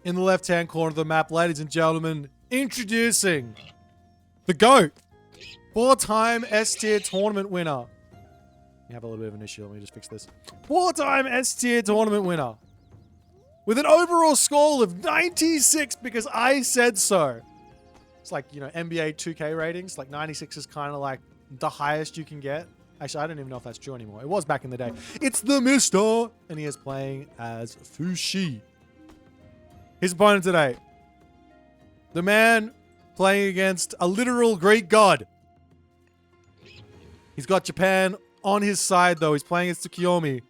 in the left-hand corner of the map, ladies and gentlemen, introducing the GOAT, 4-time S-tier tournament winner. You have a little bit of an issue. Let me just fix this. 4-time S-tier tournament winner with an overall score of 96 because I said so. It's like, you know, NBA 2K ratings. Like 96 is kind of like the highest you can get. Actually, I don't even know if that's true anymore. It was back in the day. It's TheMista, and he is playing as Fushi. His opponent today, the man playing against a literal Greek god. He's got Japan on his side, though. He's playing against Tsukiyomi.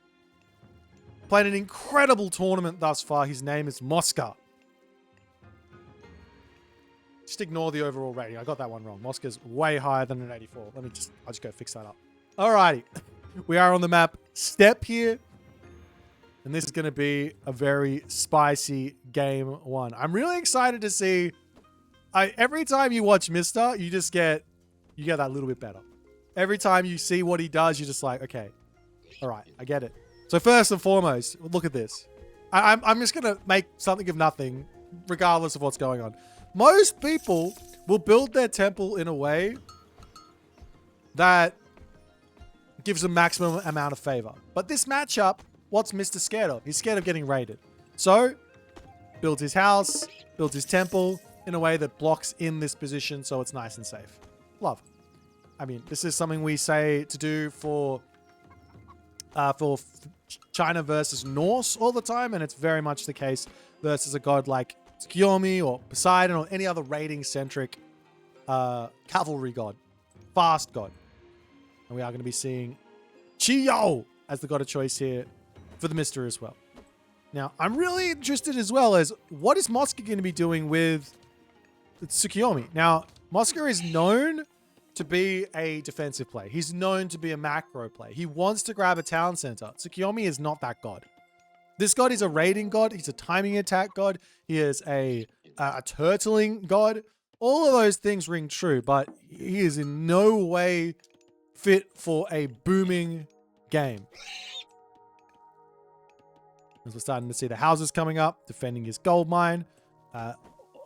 Played an incredible tournament thus far. His name is Mosca. Just ignore the overall rating. I got that one wrong. Mosca's way higher than an 84. I'll just go fix that up. Alrighty. We are on the map Step here. And this is going to be a very spicy game one. I'm really excited to see. Every time you watch Mister, you get that little bit better. Every time you see what he does, you're just like, okay, all right, I get it. So first and foremost, look at this. I'm just going to make something of nothing, regardless of what's going on. Most people will build their temple in a way that gives them maximum amount of favor. But this matchup, what's Mr. scared of? He's scared of getting raided. So, builds his house, builds his temple in a way that blocks in this position so it's nice and safe. Love. I mean, this is something we say to do for China versus Norse all the time, and it's very much the case versus a god like Tsukiyomi or Poseidon or any other raiding-centric cavalry god, fast god. And we are going to be seeing Chiyo as the god of choice here for the Mister as well. Now, I'm really interested as well as what is Mosca going to be doing with Tsukiyomi? Now, Mosca is known to be a defensive play. He's known to be a macro play. He wants to grab a town center. Tsukiyomi is not that god. This god is a raiding god. He's a timing attack god. He is a turtling god. All of those things ring true, but he is in no way fit for a booming game. As we're starting to see the houses coming up, defending his gold mine.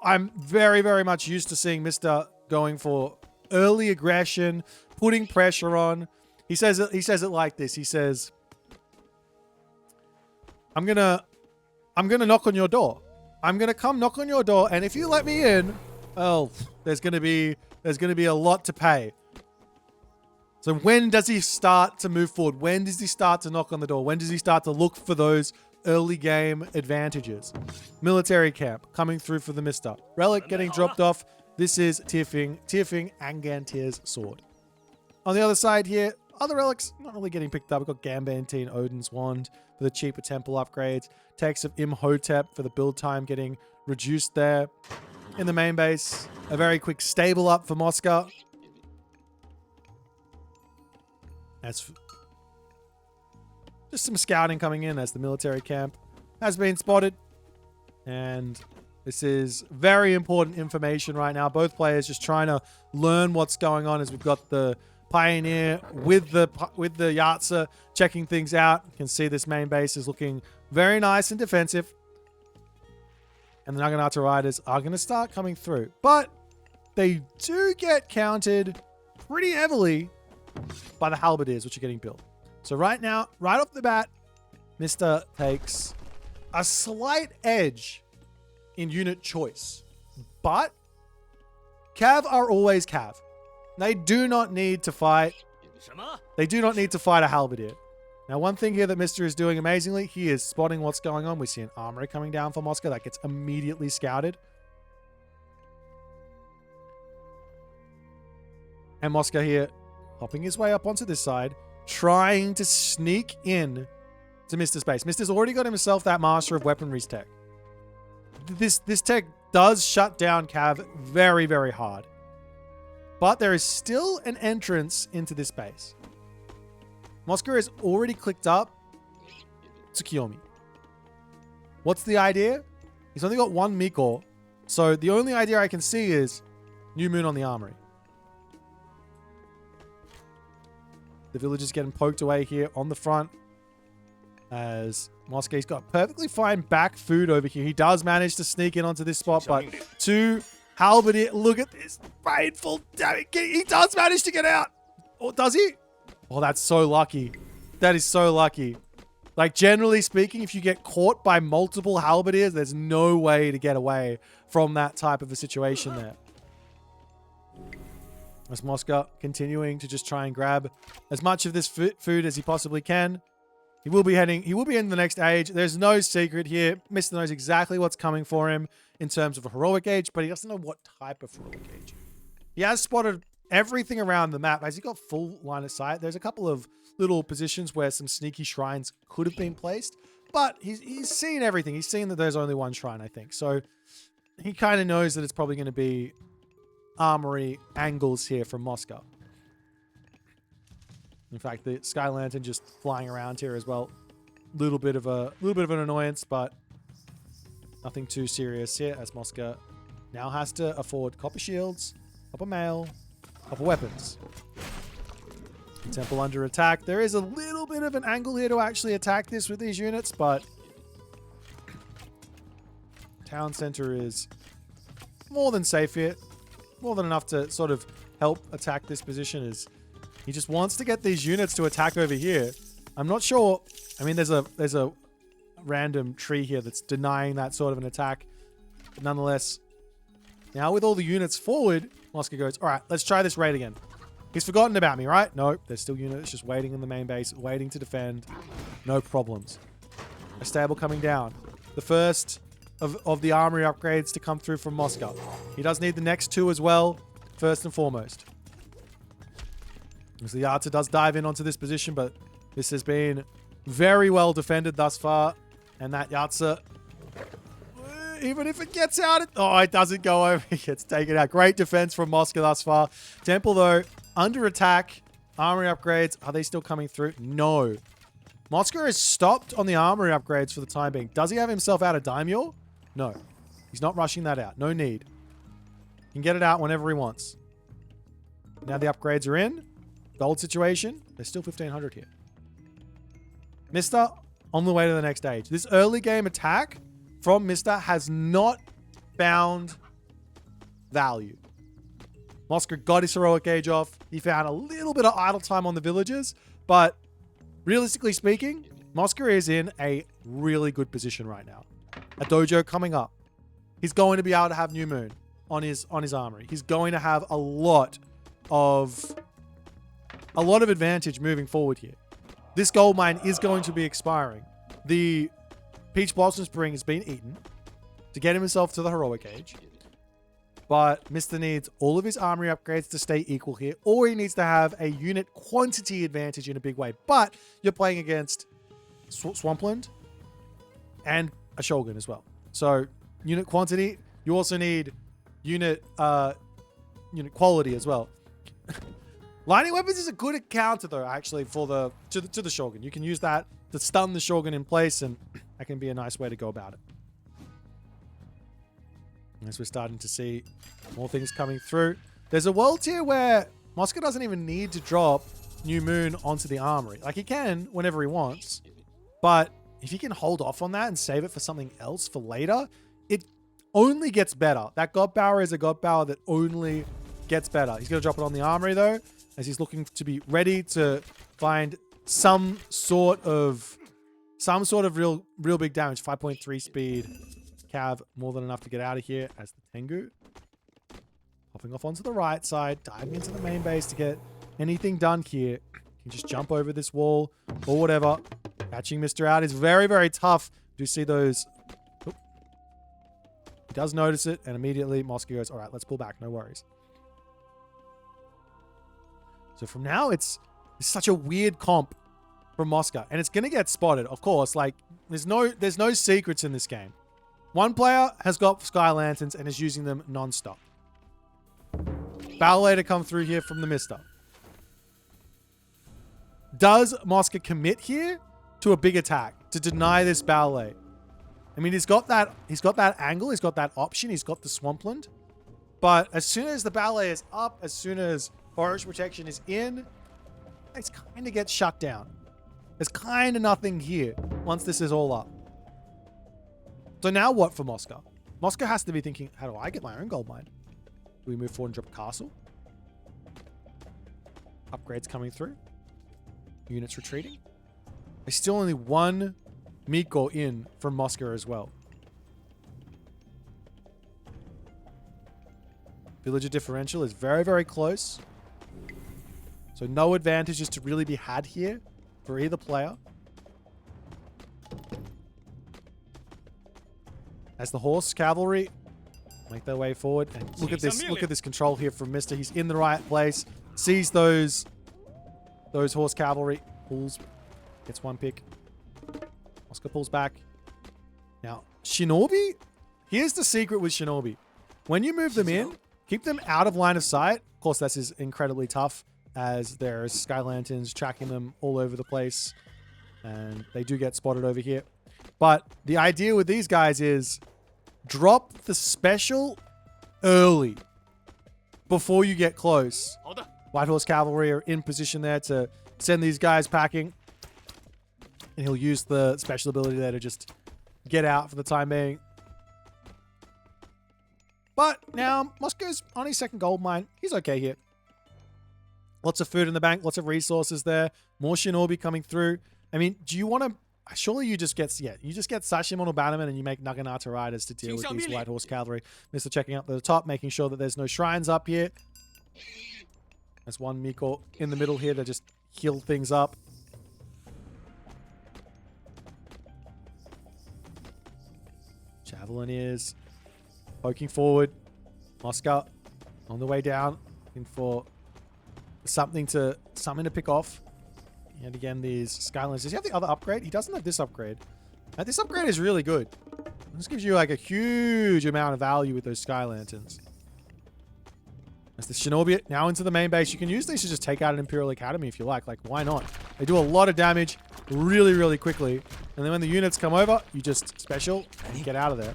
I'm very, very much used to seeing Mr. going for early aggression, putting pressure on. He says it like this. He says, I'm gonna knock on your door. I'm gonna come knock on your door, and if you let me in, well, there's gonna be a lot to pay. So when does he start to move forward? When does he start to knock on the door? When does he start to look for those early game advantages? Military camp coming through for the Mister. Relic getting dropped off. This is Tifing Angantier's sword. On the other side here, other relics not really getting picked up. We've got Gambantine, Odin's wand for the cheaper temple upgrades. Text of Imhotep for the build time getting reduced there. In the main base, a very quick stable up for Mosca. That's just some scouting coming in as the military camp has been spotted. And this is very important information right now. Both players just trying to learn what's going on as we've got the Pioneer with the Yatsa checking things out. You can see this main base is looking very nice and defensive. And the Naginata Riders are going to start coming through. But they do get countered pretty heavily by the halberdiers, which are getting built. So right now, right off the bat, Mr. takes a slight edge in unit choice. But Cav are always Cav. They do not need to fight. They do not need to fight a halberdier. Now, one thing here that Mr. is doing amazingly, he is spotting what's going on. We see an armory coming down for Mosca that gets immediately scouted. And Mosca here hopping his way up onto this side, trying to sneak in to Mr's base. Mr's already got himself that Master of Weaponry's tech. This tech does shut down Cav very, very hard. But there is still an entrance into this base. Mosca has already clicked up Tsukiyomi. What's the idea? He's only got one Miko. So the only idea I can see is New Moon on the Armory. The villagers getting poked away here on the front. As Mosque's got perfectly fine back food over here. He does manage to sneak in onto this spot, but two Halberdier. Look at this painful. Damn it. He does manage to get out. Or does he? Oh, that's so lucky. That is so lucky. Like, generally speaking, if you get caught by multiple Halberdiers, there's no way to get away from that type of a situation there. As Mosca continuing to just try and grab as much of this food as he possibly can. He will be in the next age. There's no secret here. Mr. knows exactly what's coming for him in terms of a heroic age, but he doesn't know what type of heroic age. He has spotted everything around the map. Has he got full line of sight? There's a couple of little positions where some sneaky shrines could have been placed, but he's seen everything. He's seen that there's only one shrine, I think. So he kind of knows that it's probably going to be armory angles here from Moscow. In fact, the Sky Lantern just flying around here as well. Little bit of an annoyance, but nothing too serious here as Mosca now has to afford copper shields, copper mail, copper weapons. Temple under attack. There is a little bit of an angle here to actually attack this with these units, but town center is more than safe here. More than enough to sort of help attack this position. Is he just wants to get these units to attack over here. I'm not sure. I mean, there's a random tree here that's denying that sort of an attack. But nonetheless, now with all the units forward, Mosca goes, all right, let's try this raid again. He's forgotten about me, right? No, there's still units just waiting in the main base, waiting to defend. No problems. A stable coming down. The first of the armory upgrades to come through from Moscow. He does need the next two as well, first and foremost. As the Archer does dive in onto this position, but this has been very well defended thus far. And that Yatsa, even if it gets out, it doesn't go over. It gets taken out. Great defense from Mosca thus far. Temple, though, under attack. Armory upgrades. Are they still coming through? No. Mosca has stopped on the armory upgrades for the time being. Does he have himself out of Daimyo? No. He's not rushing that out. No need. He can get it out whenever he wants. Now the upgrades are in. Gold situation. There's still 1,500 here. Mister on the way to the next stage. This early game attack from Mister has not found value. Mosca got his heroic age off. He found a little bit of idle time on the villagers, but realistically speaking, Mosca is in a really good position right now. A dojo coming up. He's going to be able to have New Moon on his armory. He's going to have a lot of advantage moving forward here. This gold mine is going to be expiring. The Peach Blossom Spring has been eaten to get himself to the heroic age. But Mr. needs all of his armory upgrades to stay equal here, or he needs to have a unit quantity advantage in a big way. But you're playing against Swampland and a Shogun as well. So unit quantity, you also need unit quality as well. Lightning weapons is a good counter though, actually, for to the Shogun. You can use that to stun the Shogun in place, and that can be a nice way to go about it. As we're starting to see more things coming through. There's a world here where Mosca doesn't even need to drop New Moon onto the armory. Like, he can whenever he wants, but if he can hold off on that and save it for something else for later, it only gets better. That God Power is a God Power that only gets better. He's going to drop it on the armory though, as he's looking to be ready to find some sort of real big damage. 5.3 speed. Cav, more than enough to get out of here as the Tengu. Hopping off onto the right side, diving into the main base to get anything done here. Can just jump over this wall or whatever. Catching Mr. out is very, very tough. Do you see those? Oop. He does notice it, and immediately Mosca goes, all right, let's pull back. No worries. So from now, it's such a weird comp from Mosca, and it's going to get spotted, of course. Like, there's no secrets in this game. One player has got Sky Lanterns and is using them non-stop. Ballet to come through here from the Mister. Does Mosca commit here to a big attack to deny this ballet? I mean, he's got that angle, he's got that option, he's got the Swampland. But as soon as the ballet is up, as soon as forest protection is in, it kind of gets shut down. There's kind of nothing here once this is all up. So now what for Moscow? Moscow has to be thinking, how do I get my own gold mine? Do we move forward and drop a castle? Upgrades coming through. Units retreating. There's still only one Miko in from Moscow as well. Villager differential is very, very close. So no advantages to really be had here for either player. As the horse cavalry make their way forward, and look at this control here from Mr. He's in the right place, sees those horse cavalry, pulls, gets one pick. Oscar pulls back. Now Shinobi, here's the secret with Shinobi: when you move them in, keep them out of line of sight. Of course, this is incredibly tough as there's sky lanterns tracking them all over the place, and they do get spotted over here. But the idea with these guys is drop the special early before you get close. White Horse Cavalry are in position there to send these guys packing. And he'll use the special ability there to just get out for the time being. But now Moscow's on his second gold mine. He's okay here. Lots of food in the bank, lots of resources there. More Shinobi coming through. I mean, do you want to... Surely you just get, you just get Sashimon or Bannerman and you make Naginata Riders to deal with these White Horse Cavalry. Mr. checking up the top, making sure that there's no shrines up here. There's one Miko in the middle here to just heal things up. Javelineers poking forward. Moscow on the way down, looking for something to pick off. And again, these Skylanders. Does he have the other upgrade? He doesn't have this upgrade. Now, this upgrade is really good. This gives you like a huge amount of value with those Sky Lanterns. As the Shinobi now into the main base. You can use these to just take out an Imperial Academy if you like. Like, why not? They do a lot of damage really, really quickly. And then when the units come over, you just special and get out of there.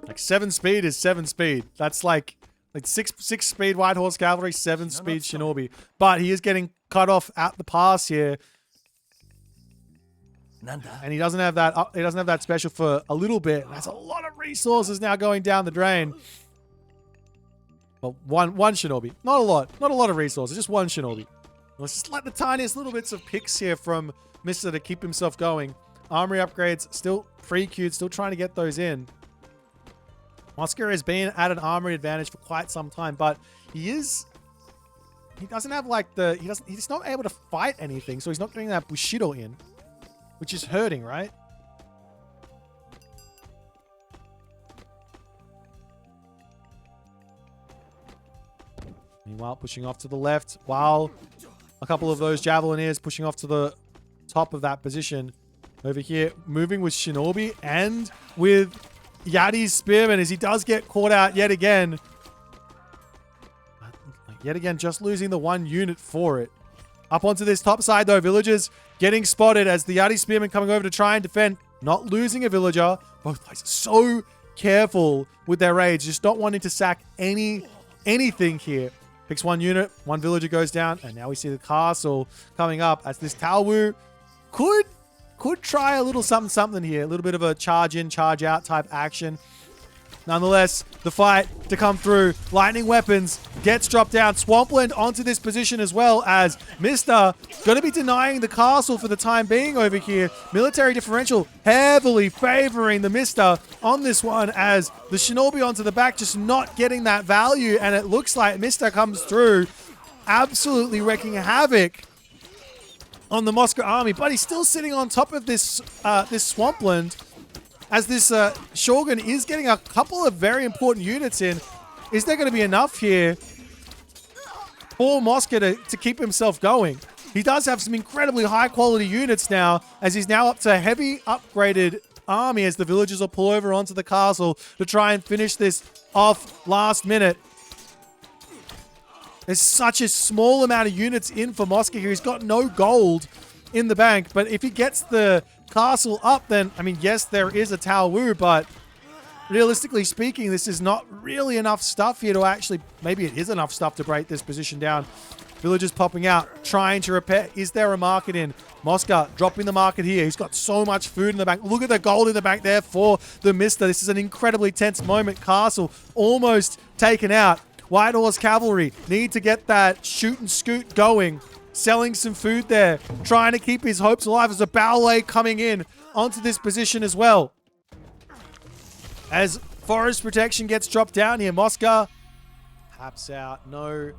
Like 7 speed is 7 speed. That's like 6 speed White Horse Cavalry, 7 speed Shinobi. But he is getting cut off at the pass here. And he doesn't have that he doesn't have that special for a little bit. That's a lot of resources now going down the drain. Well, one Shinobi. Not a lot. Not a lot of resources. Just one Shinobi. Let's just let the tiniest little bits of picks here from Mr. to keep himself going. Armory upgrades still pre-queued, still trying to get those in. Moscow has been at an armory advantage for quite some time, but he doesn't have like he's not able to fight anything, so he's not getting that Bushido in, which is hurting, right? Meanwhile, pushing off to the left, while a couple of those Javelineers pushing off to the top of that position. Over here, moving with Shinobi and with Yadi's Spearman as he does get caught out yet again. Yet again, just losing the one unit for it. Up onto this top side though, villagers getting spotted as the Yadi Spearman coming over to try and defend. Not losing a villager. Both players so careful with their raids, just not wanting to sack anything here. Picks one unit, one villager goes down, and now we see the castle coming up as this Taowu could try a little something here. A little bit of a charge in, charge out type action. Nonetheless, the fight to come through. Lightning weapons gets dropped down. Swampland onto this position as well as Mr. going to be denying the castle for the time being over here. Military differential heavily favoring the Mr. on this one as the Shinobi onto the back just not getting that value. And it looks like Mr. comes through absolutely wreaking havoc on the Moscow army, but he's still sitting on top of this this swampland as this Shogun is getting a couple of very important units in. Is there going to be enough here for Moscow to keep himself going? He does have some incredibly high quality units now as he's now up to a heavy upgraded army as the villagers will pull over onto the castle to try and finish this off last minute. There's such a small amount of units in for Moscow here. He's got no gold in the bank. But if he gets the castle up, then, I mean, yes, there is a Taowu, but realistically speaking, this is not really enough stuff here to actually... Maybe it is enough stuff to break this position down. Villagers popping out, trying to repair. Is there a market in? Mosca dropping the market here. He's got so much food in the bank. Look at the gold in the bank there for TheMista. This is an incredibly tense moment. Castle almost taken out. White Horse Cavalry need to get that shoot and scoot going. Selling some food there. Trying to keep his hopes alive as a ballet coming in onto this position as well. As forest protection gets dropped down here. Mosca taps out. No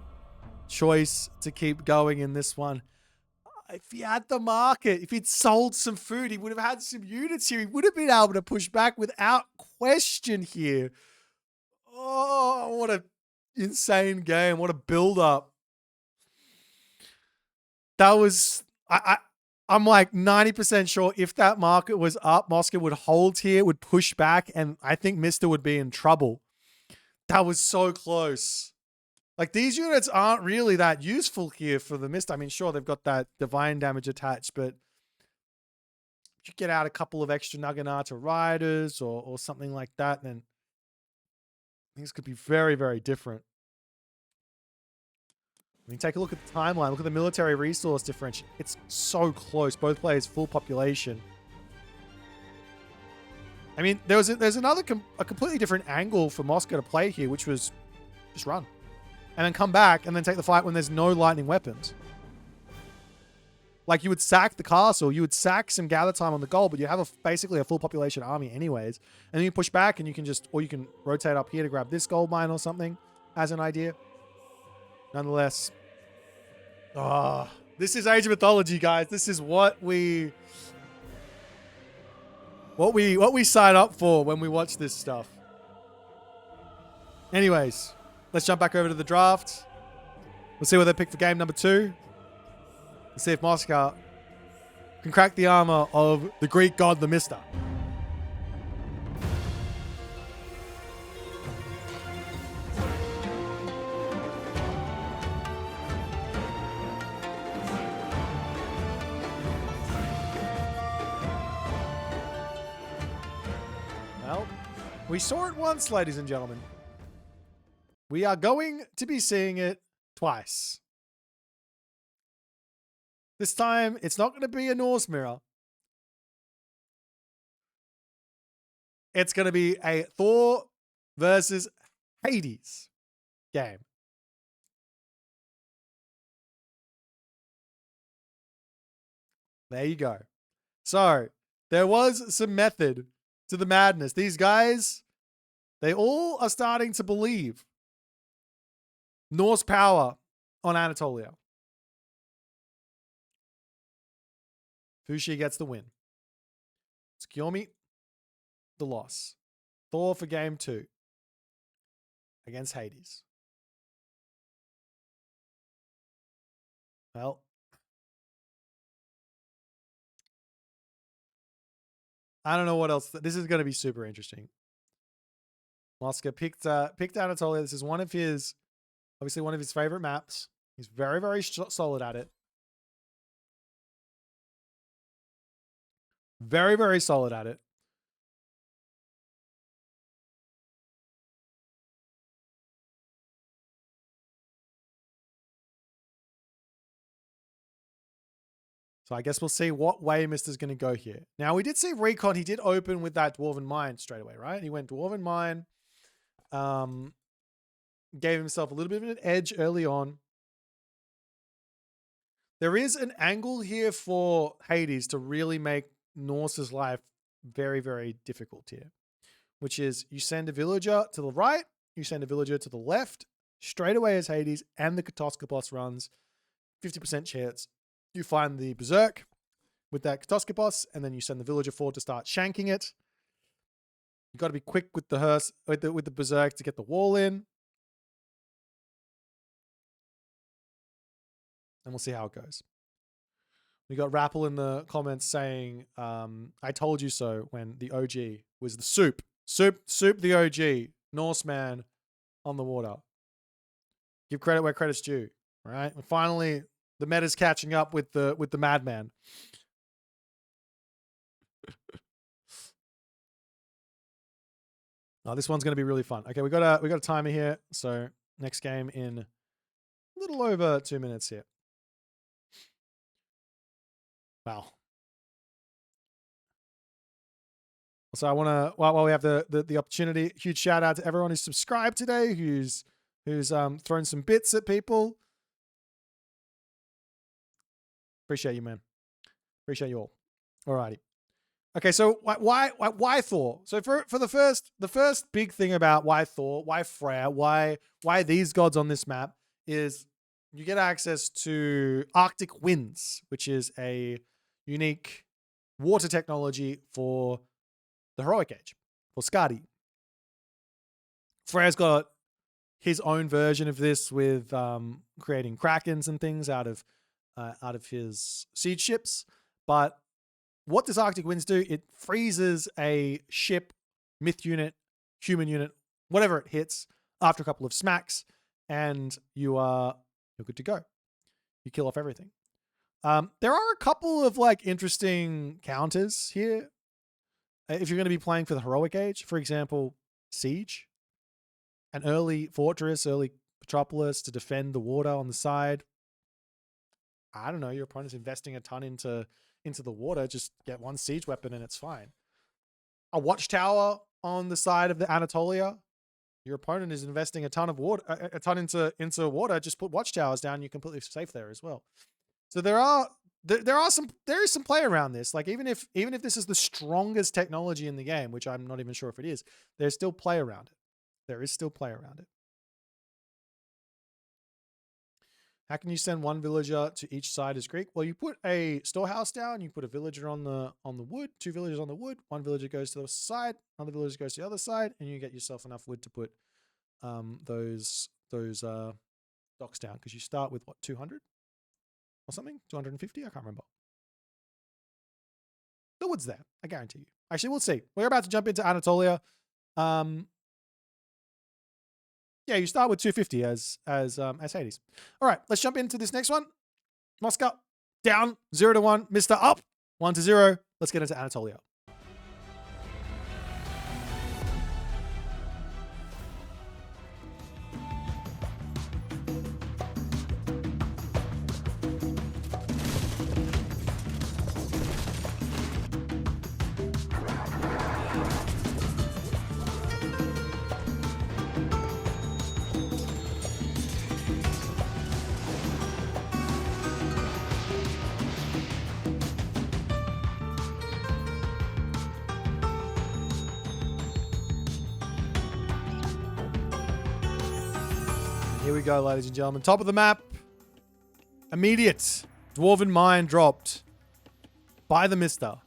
choice to keep going in this one. If he had the market, if he'd sold some food, he would have had some units here. He would have been able to push back without question here. Oh, what a insane game. What a build-up. That was... I'm like 90% sure if that market was up, Mosca would hold here, would push back, and I think Mista would be in trouble. That was so close. Like, these units aren't really that useful here for TheMista. I mean, sure, they've got that divine damage attached, but if you get out a couple of extra Naginata riders or something like that, then things could be very, very different. I mean, take a look at the timeline. Look at the military resource differential. It's so close. Both players full population. I mean, there's a completely different angle for Mosca to play here, which was just run. And then come back and then take the fight when there's no lightning weapons. Like, you would sack the castle, you would sack some gather time on the goal, but you have basically a full population army anyways. And then you push back and you can or you can rotate up here to grab this gold mine or something as an idea. Nonetheless. This is Age of Mythology, guys. This is what we sign up for when we watch this stuff. Anyways. Let's jump back over to the draft. We'll see what they pick for game number 2. Let's see if Mosca can crack the armor of the Greek god TheMista. Well, we saw it once, ladies and gentlemen. We are going to be seeing it twice. This time, it's not going to be a Norse mirror. It's going to be a Thor versus Hades game. There you go. So, there was some method to the madness. These guys, they all are starting to believe Norse power on Anatolia. Fushi gets the win. Tsukiyomi, the loss. Thor for game 2 against Hades. Well, I don't know what else. This is going to be super interesting. Mosca picked Anatolia. This is obviously one of his favorite maps. He's very, very solid at it. Very, very solid at it. So I guess we'll see what way Mister's going to go here. Now, we did see Recon. He did open with that Dwarven Mine straight away, right? He went Dwarven Mine. Gave himself a little bit of an edge early on. There is an angle here for Hades to really make Norse's life very, very difficult here, which is you send a villager to the right, you send a villager to the left, straight away as Hades, and the Katoskopos runs, 50% chance. You find the Berserk with that Katoskopos, and then you send the villager forward to start shanking it. You've got to be quick with the hearse, with the Berserk to get the wall in. And we'll see how it goes. We got Rappel in the comments saying, I told you so when the OG was the soup. Soup the OG. Norseman on the water. Give credit where credit's due. All right. And finally, the meta's catching up with the madman. Oh, this one's going to be really fun. Okay, we got a timer here. So next game in little over 2 minutes here. Wow. So I want to, while we have the opportunity, huge shout out to everyone who's subscribed today, who's thrown some bits at people. Appreciate you, man. Appreciate you all. Alrighty. Okay, so why Thor? So for the first big thing about why Thor, why Freyr, why these gods on this map is you get access to Arctic winds, which is a unique water technology for the heroic age, for Skadi. Freyr's got his own version of this with creating krakens and things out of his siege ships, but what does Arctic Winds do? It freezes a ship, myth unit, human unit, whatever it hits after a couple of smacks, and you're good to go. You kill off everything. There are a couple of like interesting counters here. If you're going to be playing for the heroic age, for example, siege, an early fortress, early metropolis to defend the water on the side. I don't know. Your opponent's investing a ton into the water, just get one siege weapon and it's fine. A watchtower on the side of the Anatolia. Your opponent is investing a ton of water, into water. Just put watchtowers down. You're completely safe there as well. So there is some play around this. Like even if this is the strongest technology in the game, which I'm not even sure if it is, there's still play around it. There is still play around it. How can you send one villager to each side as Greek? Well, you put a storehouse down, you put a villager on the wood, 2 villagers on the wood, 1 villager goes to the side, another villager goes to the other side, and you get yourself enough wood to put those docks down. Because you start with what, 200 or something? 250? I can't remember. The wood's there, I guarantee you. Actually, we'll see. We're about to jump into Anatolia. Yeah, you start with 250 as Hades. All right, let's jump into this next one. Moscow down 0-1. Mr. up 1-0. Let's get into Anatolia. Here we go, ladies and gentlemen. Top of the map. Immediate Dwarven Mine dropped by TheMista.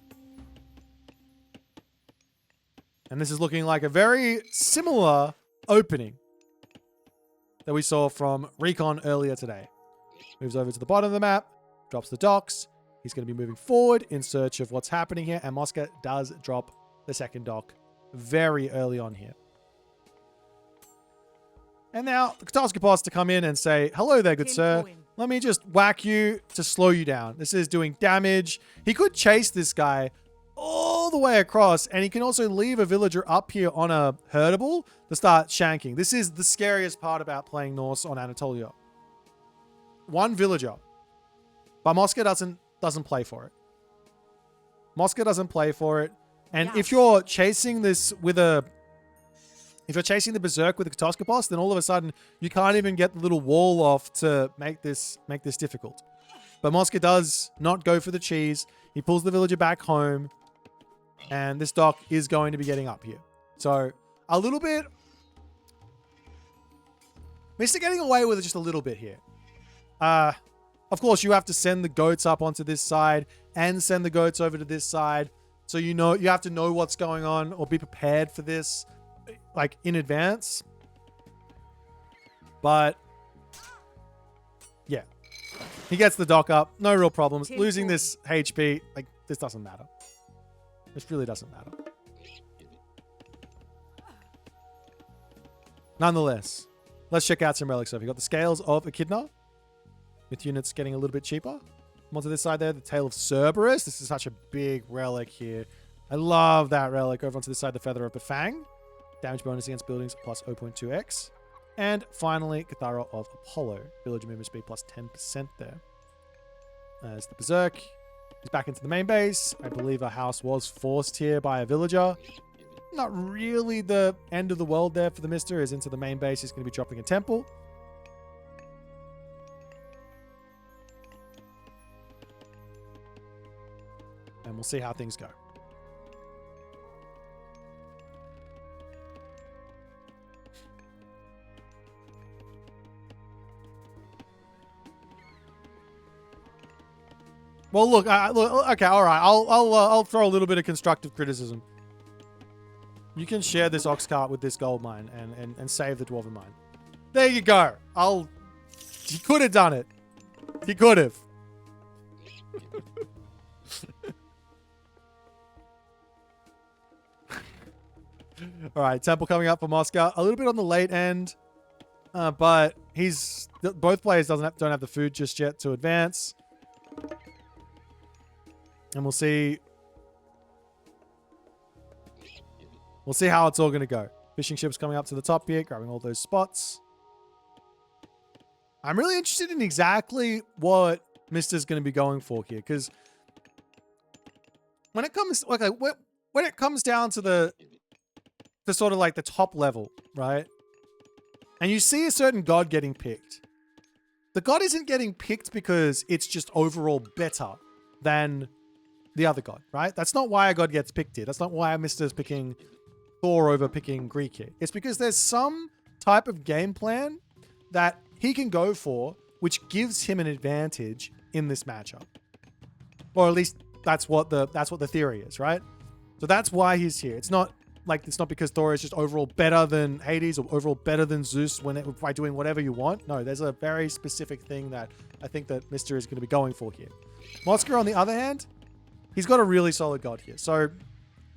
And this is looking like a very similar opening that we saw from Recon earlier today. Moves over to the bottom of the map, drops the docks. He's going to be moving forward in search of what's happening here. And Mosca does drop the second dock very early on here. And now the Kataskopos to come in and say, hello there, good sir. Let me just whack you to slow you down. This is doing damage. He could chase this guy all the way across, and he can also leave a villager up here on a herdable to start shanking. This is the scariest part about playing Norse on Anatolia. One villager. But Mosca doesn't play for it. Mosca doesn't play for it. And if you're chasing this with if you're chasing the Berserk with the Kataskopos, then all of a sudden you can't even get the little wall off to make this difficult. But Mosca does not go for the cheese. He pulls the villager back home. And this dock is going to be getting up here. So a little bit. Mr. getting away with it just a little bit here. Of course, you have to send the goats up onto this side and send the goats over to this side. So you have to know what's going on or be prepared for this. Like in advance. But yeah, he gets the dock up, no real problems. Losing this HP, like this doesn't matter. This really doesn't matter. Nonetheless, let's check out some relics over. You got the scales of Echidna with units getting a little bit cheaper. Come onto this side there, the tail of Cerberus. This is such a big relic here. I love that relic. Over onto this side, the feather of Bafang. Damage bonus against buildings plus 0.2x. And finally, Cathara of Apollo. Villager movement speed plus 10% there. As the Berserk is back into the main base. I believe a house was forced here by a villager. Not really the end of the world there for the Mister. Is into the main base. He's going to be dropping a temple. And we'll see how things go. Well, look, okay, all right. I'll throw a little bit of constructive criticism. You can share this ox cart with this gold mine and save the dwarven mine. There you go. He could have done it. He could have. All right, temple coming up for Moscow. A little bit on the late end, but both players don't have the food just yet to advance. And we'll see how it's all going to go. Fishing ships coming up to the top here, grabbing all those spots. I'm really interested in exactly what Mister's going to be going for here, because when it comes down to the sort of like the top level, right? And you see a certain god getting picked. The god isn't getting picked because it's just overall better than the other god, right? That's not why a god gets picked here. That's not why Mister's picking Thor over picking Greek here. It's because there's some type of game plan that he can go for, which gives him an advantage in this matchup. Or at least that's what the theory is, right? So that's why he's here. It's not because Thor is just overall better than Hades or overall better than Zeus by doing whatever you want. No, there's a very specific thing that I think that Mister is going to be going for here. Mosca, on the other hand, he's got a really solid god here. So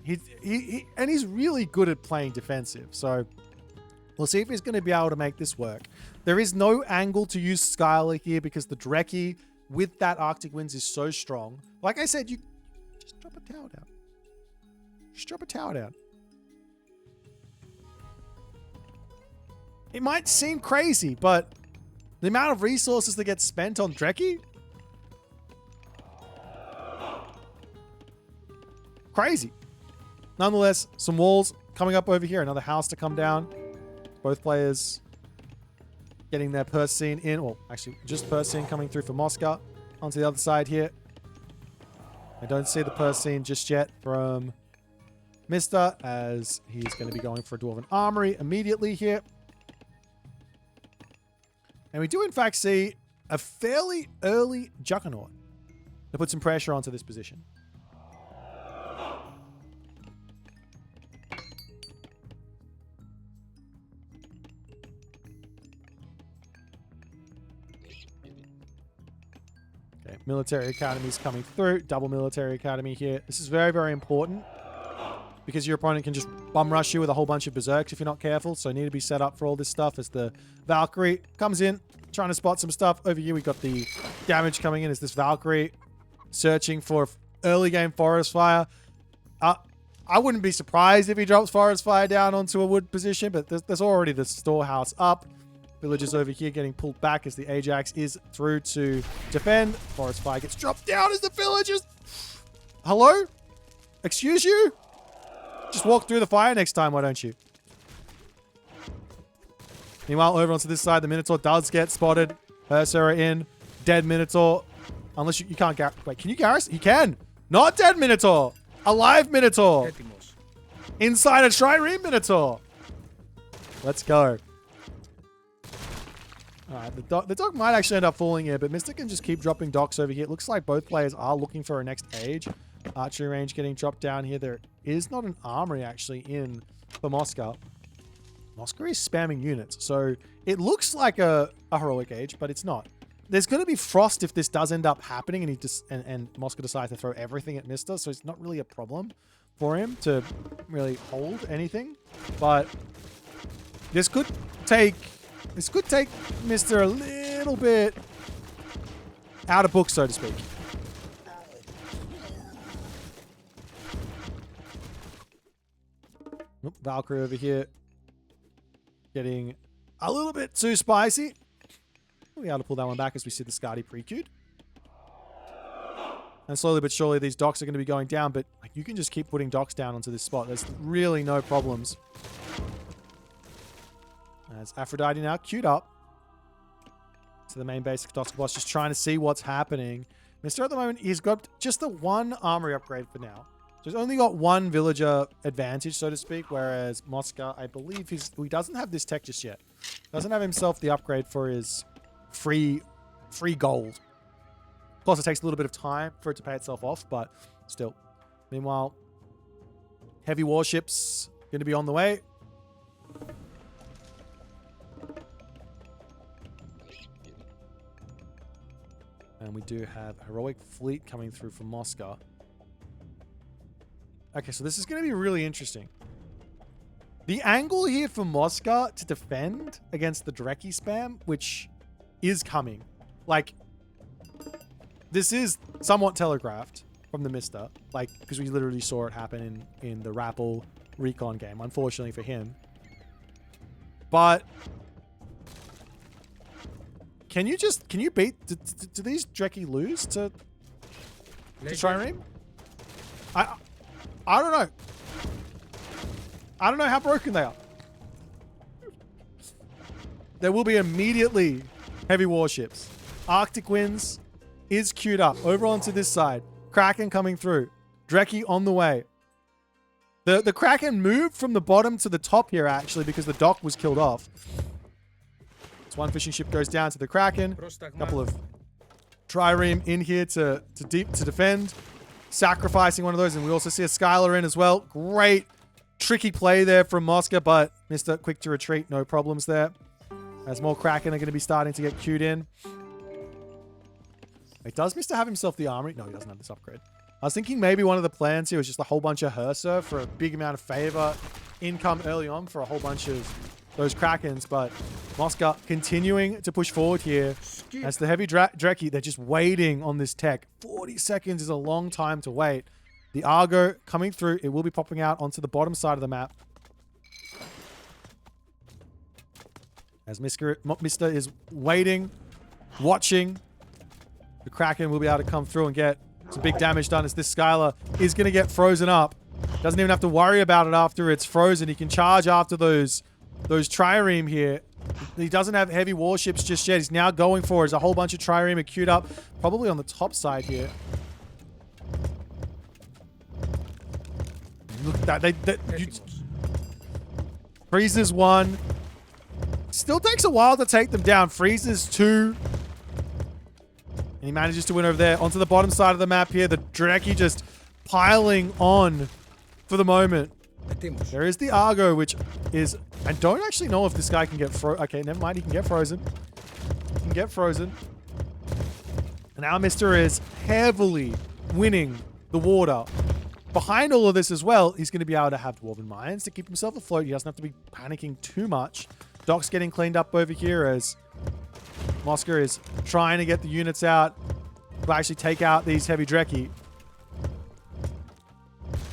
he's really good at playing defensive. So we'll see if he's going to be able to make this work. There is no angle to use Skylar here because the Dreki with that Arctic Winds is so strong. Like I said, you just drop a tower down. Just drop a tower down. It might seem crazy, but the amount of resources that get spent on Dreki, crazy. Nonetheless, some walls coming up over here. Another house to come down. Both players getting their purse scene in. Well, actually, just purse scene coming through for Moscow. Onto the other side here. I don't see the purse scene just yet from Mister, as he's going to be going for a Dwarven Armory immediately here. And we do, in fact, see a fairly early Juggernaut to put some pressure onto this position. Okay, military academies coming through. Double military academy here. This is very, very important because your opponent can just bum rush you with a whole bunch of berserks if you're not careful. So need to be set up for all this stuff as the Valkyrie comes in, trying to spot some stuff. Over here, we got the damage coming in as this Valkyrie searching for early game Forest Fire. I wouldn't be surprised if he drops Forest Fire down onto a wood position, but there's already the storehouse up. Villagers over here getting pulled back as the Ajax is through to defend. Forest Fire gets dropped down as the villagers... Hello? Excuse you? Just walk through the fire next time, why don't you? Meanwhile, over onto this side, the Minotaur does get spotted. Ursera in. Dead Minotaur. Unless you can't... Wait, can you garrison? He can! Not dead Minotaur! Alive Minotaur! Inside a Trireme Minotaur! Let's go. Alright, the dock might actually end up falling here, but Mister can just keep dropping docks over here. It looks like both players are looking for a next age. Archery range getting dropped down here. There is not an armory actually in for Moscow. Moscow is spamming units, so it looks like a heroic age, but it's not. There's going to be frost if this does end up happening, and Moscow decides to throw everything at Mister, so it's not really a problem for him to really hold anything. But this could take Mister a little bit out of book, so to speak. Valkyrie over here getting a little bit too spicy. We'll be able to pull that one back as we see the Skadi pre-queued. And slowly but surely, these docks are going to be going down, but like, you can just keep putting docks down onto this spot. There's really no problems. As Aphrodite now queued up to the main base, Dosk Boss just trying to see what's happening. Mr. at the moment, he's got just the one armory upgrade for now. So he's only got one villager advantage, so to speak, whereas Mosca, I believe he doesn't have this tech just yet. Doesn't have himself the upgrade for his free gold. Of course, it takes a little bit of time for it to pay itself off, but still. Meanwhile, heavy warships going to be on the way. And we do have Heroic Fleet coming through from Moscow. Okay, so this is going to be really interesting. The angle here for Moscow to defend against the Dreki spam, which is coming. Like, this is somewhat telegraphed from TheMista. Like, because we literally saw it happen in the Rappel Recon game, unfortunately for him. But can you beat, do these Dreki lose to Trireme? I don't know. I don't know how broken they are. There will be immediately heavy warships. Arctic Winds is queued up over onto this side. Kraken coming through. Dreki on the way. The Kraken moved from the bottom to the top here, actually, because the dock was killed off. So one fishing ship goes down to the Kraken. A couple of Trireme in here to defend. Sacrificing one of those, and we also see a Skylar in as well. Great tricky play there from Mosca, but Mr. Quick to retreat. No problems there. As more Kraken are going to be starting to get queued in. Wait, does Mr. have himself the armory? No, he doesn't have this upgrade. I was thinking maybe one of the plans here was just a whole bunch of Hursa for a big amount of favor income early on for a whole bunch of those Krakens, but Mosca continuing to push forward here. As the heavy Dreki, they're just waiting on this tech. 40 seconds is a long time to wait. The Argo coming through. It will be popping out onto the bottom side of the map. As Mr. is waiting, watching. The Kraken will be able to come through and get some big damage done as this Skylar is going to get frozen up. Doesn't even have to worry about it after it's frozen. He can charge after those Trireme here. He doesn't have heavy warships just yet. He's now going for it. There's a whole bunch of Trireme queued up, probably on the top side here. Look at that. Freezes 1. Still takes a while to take them down. Freezes 2. And he manages to win over there. Onto the bottom side of the map here. The Dreki just piling on for the moment. There is the Argo, which is... I don't actually know if this guy can get okay, never mind. He can get frozen. He can get frozen. And now Mr. is heavily winning the water. Behind all of this as well, he's going to be able to have Dwarven Mines to keep himself afloat. He doesn't have to be panicking too much. Dock's getting cleaned up over here as Mosca is trying to get the units out to actually take out these heavy Dreki.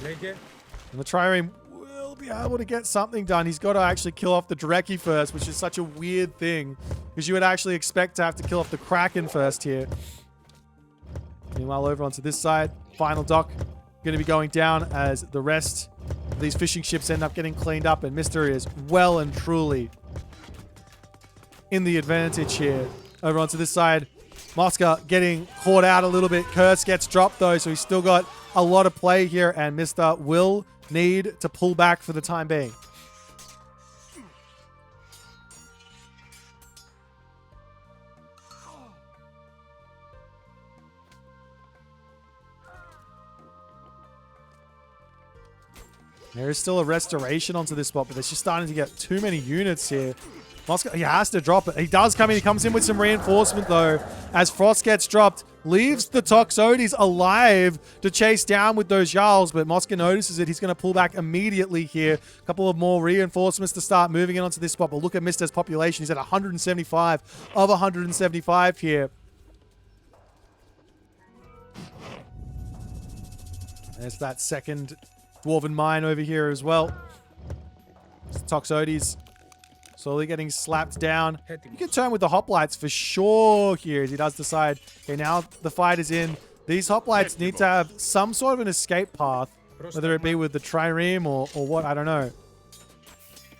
And the Trireme will be able to get something done. He's got to actually kill off the Dreki first, which is such a weird thing, because you would actually expect to have to kill off the Kraken first here. Meanwhile, over onto this side, final dock going to be going down as the rest of these fishing ships end up getting cleaned up, and Mr. is well and truly in the advantage here. Over onto this side, Mosca getting caught out a little bit. Curse gets dropped though, so he's still got a lot of play here, and Mr. will need to pull back for the time being. There is still a restoration onto this spot, but they're just starting to get too many units here. Mosca, he has to drop it. He does come in. He comes in with some reinforcement, though, as Frost gets dropped. Leaves the Toxotes alive to chase down with those Jarls, but Mosca notices it. He's going to pull back immediately here. A couple of more reinforcements to start moving in onto this spot, but look at Mister's population. He's at 175 of 175 here. There's that second Dwarven Mine over here as well. Toxotes Slowly getting slapped down. You can turn with the hoplites for sure here as he does decide, okay, now the fight is in. These hoplites need to have some sort of an escape path, whether it be with the trireme or what, I don't know.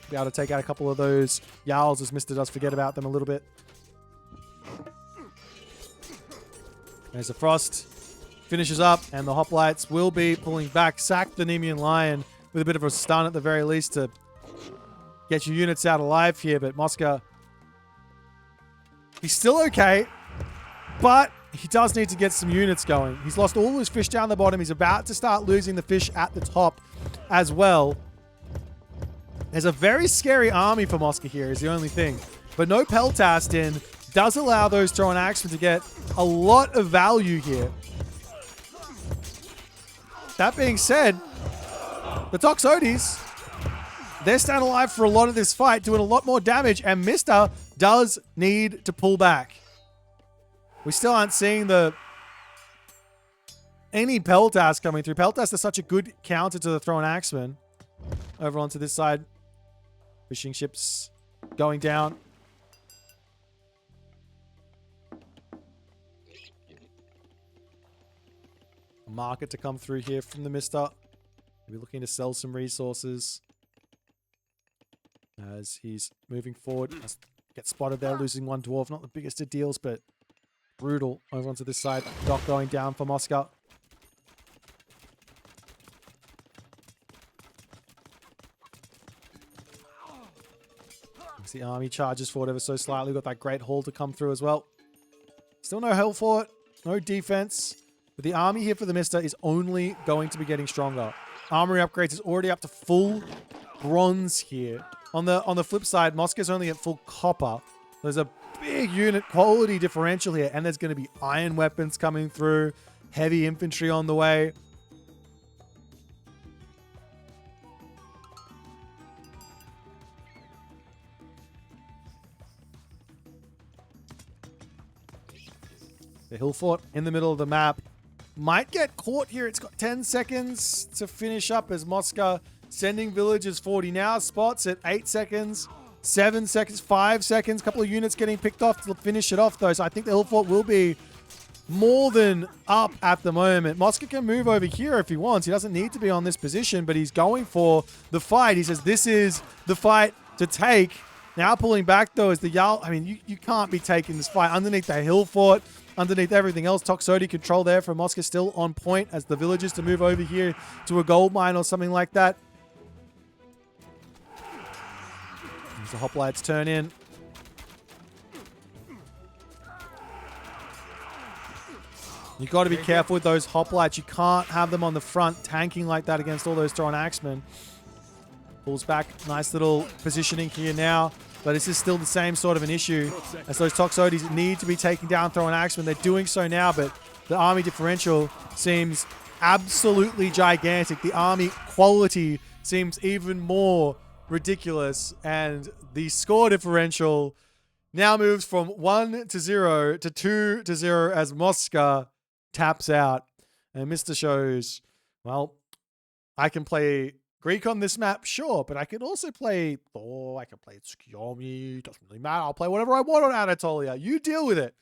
Be able to take out a couple of those Yowls as Mista does forget about them a little bit. There's the Frost. Finishes up, and the hoplites will be pulling back. Sack the Nemean Lion with a bit of a stun at the very least to get your units out alive here, but Mosca, he's still okay, but he does need to get some units going. He's lost all his fish down the bottom. He's about to start losing the fish at the top as well. There's a very scary army for Mosca here is the only thing, but no Peltast in does allow those Throwing Axemen to get a lot of value here. That being said, the Toxotes, they're staying alive for a lot of this fight, doing a lot more damage, and Mista does need to pull back. We still aren't seeing any Peltast coming through. Peltast is such a good counter to the Throwing Axemen. Over onto this side. Fishing ships going down. Market to come through here from the Mista. We're looking to sell some resources as he's moving forward. Gets spotted there, losing one dwarf. Not the biggest of deals, but brutal. Over onto this side. Dock going down for Mosca. As the army charges forward ever so slightly. We've got that great haul to come through as well. Still no help for it. No defense. But the army here for the Mista is only going to be getting stronger. Armory upgrades is already up to full bronze here. On the flip side, Moscow's only at full copper. There's a big unit quality differential here. And there's going to be iron weapons coming through. Heavy infantry on the way. The hill fort in the middle of the map might get caught here. It's got 10 seconds to finish up as Mosca sending villagers 40 now. Spots at 8 seconds, 7 seconds, 5 seconds. A couple of units getting picked off to finish it off, though. So I think the hill fort will be more than up at the moment. Mosca can move over here if he wants. He doesn't need to be on this position, but he's going for the fight. He says this is the fight to take. Now pulling back, though, is the Jarl. I mean, you can't be taking this fight underneath the hill fort. Underneath everything else, Toxotes control there for Mosca still on point as the villagers to move over here to a gold mine or something like that. As the hoplites turn in. You got to be careful with those hoplites. You can't have them on the front tanking like that against all those Throwing Axemen. Pulls back. Nice little positioning here now. But this is still the same sort of an issue as those Toxotes need to be taking down Throwing Axemen. They're doing so now, but the army differential seems absolutely gigantic. The army quality seems even more ridiculous. And the score differential now moves from 1-0 to 2-0 as Mosca taps out. And Mr. shows, well, I can play Greek on this map, sure, but I can also play Thor, I can play Tsukiyomi, doesn't really matter. I'll play whatever I want on Anatolia. You deal with it.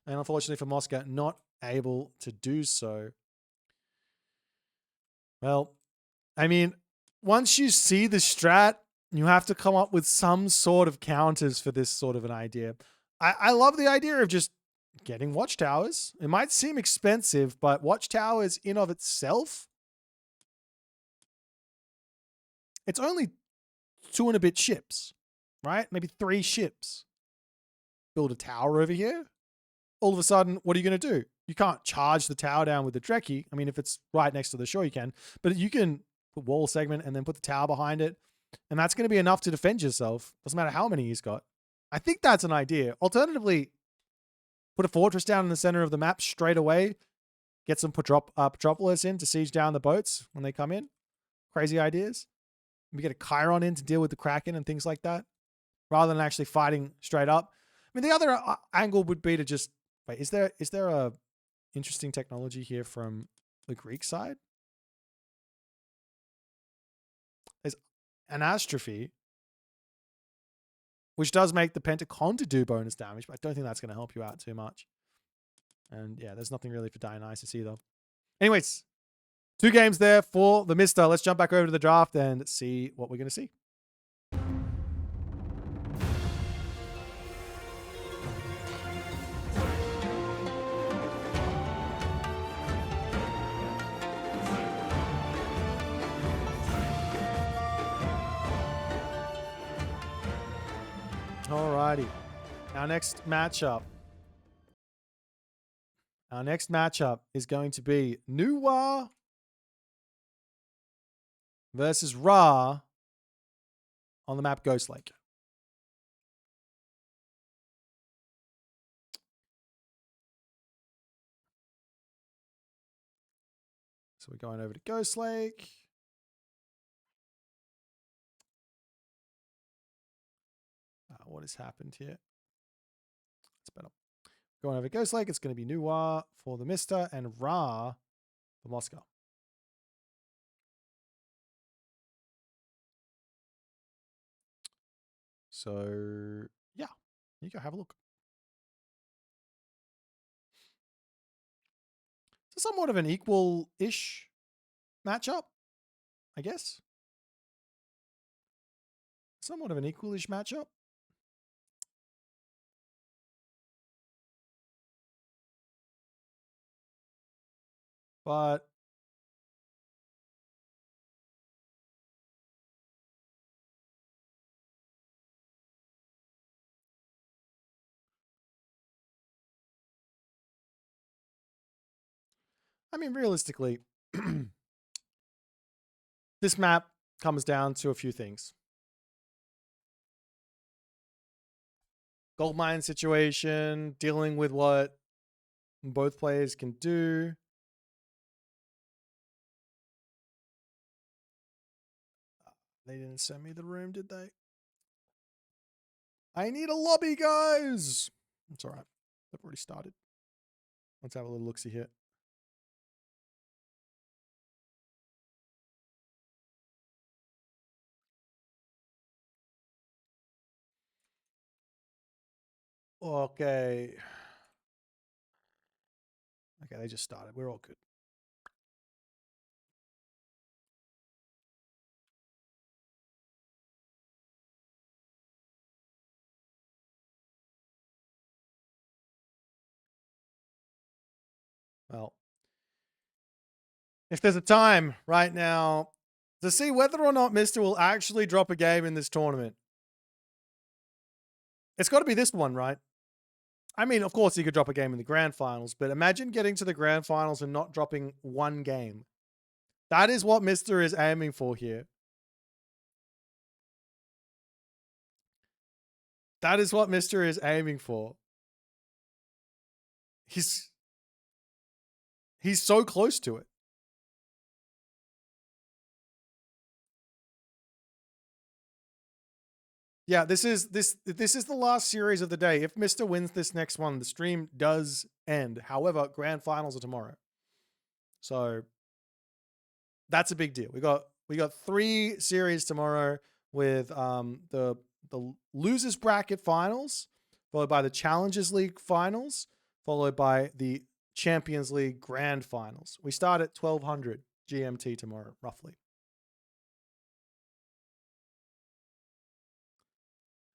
And unfortunately for Mosca, not able to do so. Well, I mean, once you see the strat, you have to come up with some sort of counters for this sort of an idea. I love the idea of just getting watchtowers. It might seem expensive, but watchtowers in of itself, it's only 2 and a bit ships, right? Maybe 3 ships. Build a tower over here. All of a sudden, what are you going to do? You can't charge the tower down with the Drekki. I mean, if it's right next to the shore, you can. But you can put wall segment and then put the tower behind it. And that's going to be enough to defend yourself. Doesn't matter how many he's got. I think that's an idea. Alternatively, put a fortress down in the center of the map straight away. Get some Petropolis in to siege down the boats when they come in. Crazy ideas. We get a Chiron in to deal with the Kraken and things like that, rather than actually fighting straight up. I mean, the other angle would be to just wait. Is there a interesting technology here from the Greek side? There's an astrophy. which does make the Pentaconda do bonus damage, but I don't think that's going to help you out too much. And yeah, there's nothing really for Dionysus either. Anyways, 2 games there for TheMista. Let's jump back over to the draft and see what we're going to see. Alrighty. Our next matchup is going to be Nuwa versus Ra on the map Ghost Lake. So we're going over to Ghost Lake. What has happened here? It's better. Going over to Ghost Lake, it's going to be Nuwa for TheMista and Ra for Moscow. So, yeah, you go have a look. It's somewhat of an equal-ish matchup, I guess. Somewhat of an equal-ish matchup. But I mean, realistically, this map comes down to a few things. Gold mine situation, dealing with what both players can do. They didn't send me the room, did they? I need a lobby, guys. It's all right. They've already started. Let's have a little look-see here. Okay. Okay, they just started. We're all good. Well, if there's a time right now to see whether or not Mr. will actually drop a game in this tournament, it's got to be this one, right? I mean, of course, he could drop a game in the grand finals, but imagine getting to the grand finals and not dropping one game. That is what Mr. is aiming for here. That is what Mr. is aiming for. He's so close to it. Yeah, this is the last series of the day. If Mr. wins this next one, the stream does end. However, grand finals are tomorrow. So that's a big deal. We got 3 series tomorrow with the losers bracket finals, followed by the Challengers League finals, followed by the Champions League grand finals. We start at 1200 GMT tomorrow, roughly.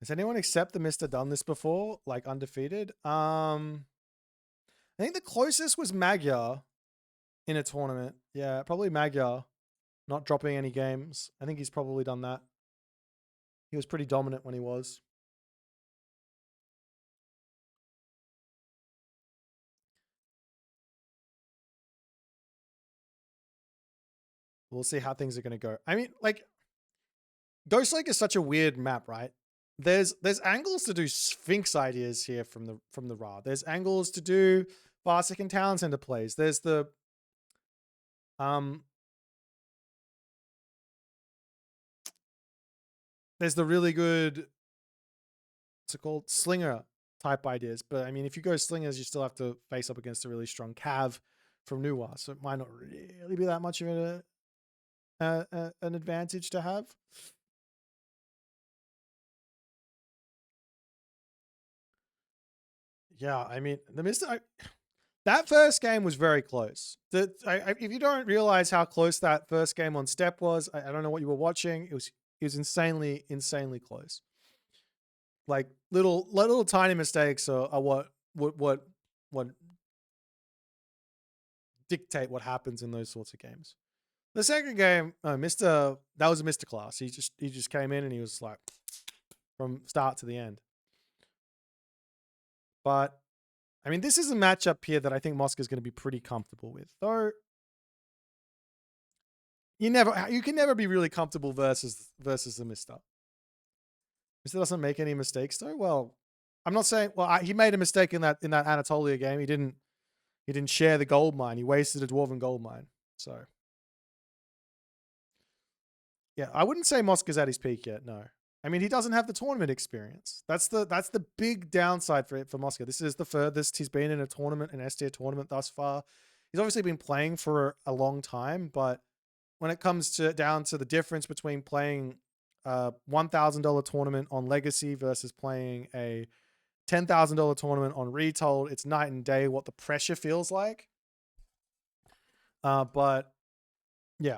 Has anyone except TheMista done this before, like undefeated? I think the closest was Magyar in a tournament. Yeah, probably Magyar, not dropping any games. I think he's probably done that. He was pretty dominant when he was. We'll see how things are going to go. I mean, like, Ghost Lake is such a weird map, right? There's angles to do Sphinx ideas here from the Ra. There's angles to do Farsick and Town Center plays. There's the really good, what's it called, Slinger type ideas. But I mean, if you go Slingers, you still have to face up against a really strong Cav from Nuwa. So it might not really be that much of an advantage to have. Yeah, I mean, that first game was very close. If you don't realize how close that first game on Step was, I don't know what you were watching. It was insanely, insanely close. Like little tiny mistakes are what dictate what happens in those sorts of games. The second game, that was a Mr. class. He just came in and he was like from start to the end. But I mean, this is a matchup here that I think Moscow's going to be pretty comfortable with. Though you can never be really comfortable versus the Mister. Mister doesn't make any mistakes though. Well, I'm not saying. Well, he made a mistake in that Anatolia game. He didn't share the gold mine. He wasted a dwarven gold mine. So yeah, I wouldn't say Moscow's at his peak yet. No, I mean he doesn't have the tournament experience. That's the big downside for Moscow. This is the furthest he's been in a tournament, an S tier tournament thus far. He's obviously been playing for a long time, but when it comes down to the difference between playing a $1,000 tournament on Legacy versus playing a $10,000 tournament on Retold, it's night and day what the pressure feels like. But yeah.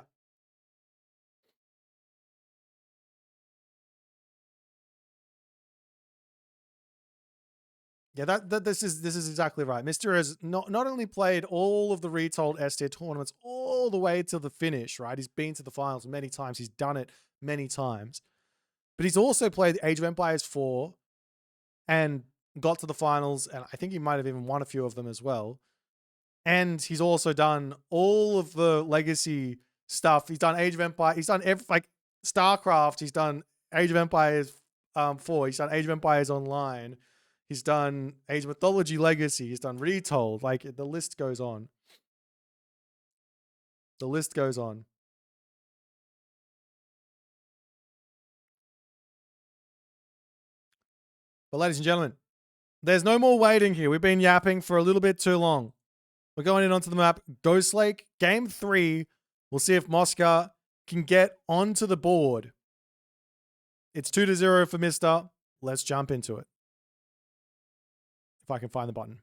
Yeah, this is exactly right. Mr. has not only played all of the Retold S tier tournaments all the way to the finish, right? He's been to the finals many times. He's done it many times. But he's also played Age of Empires 4 and got to the finals, and I think he might have even won a few of them as well. And he's also done all of the legacy stuff. He's done Age of Empires. He's done like StarCraft. He's done Age of Empires 4. He's done Age of Empires Online. He's done Age of Mythology Legacy. He's done Retold. Like the list goes on. The list goes on. But ladies and gentlemen, there's no more waiting here. We've been yapping for a little bit too long. We're going in onto the map. Ghost Lake, game 3. We'll see if Moscow can get onto the board. It's 2-0 for Mr. Let's jump into it. If I can find the button.